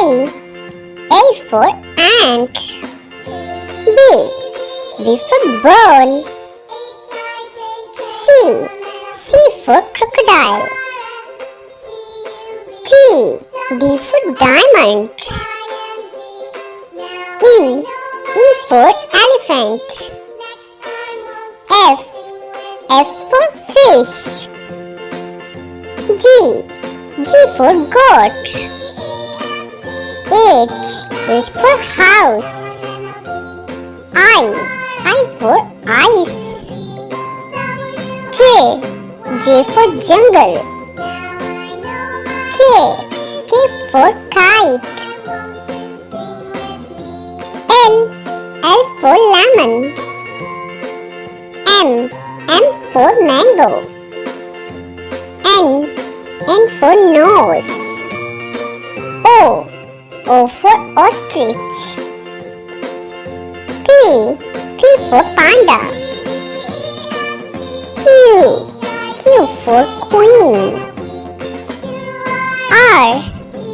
A for ant. B for ball. C for crocodile. D for diamond. E for elephant. F for fish. G for goat. H for house. I for ice. J for jungle. K for kite. L for lemon. M for mango. N for nose. O for ostrich. P for panda. Q for queen.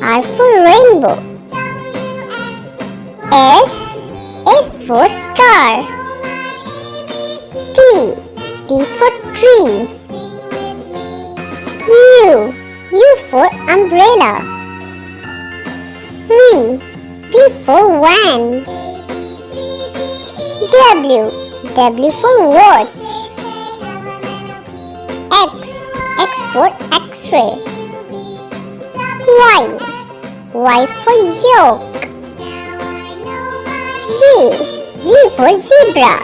R for rainbow. S for star. T for tree. U for umbrella. V for van. W for watch. X for X-ray. Y for yolk. Z for zebra.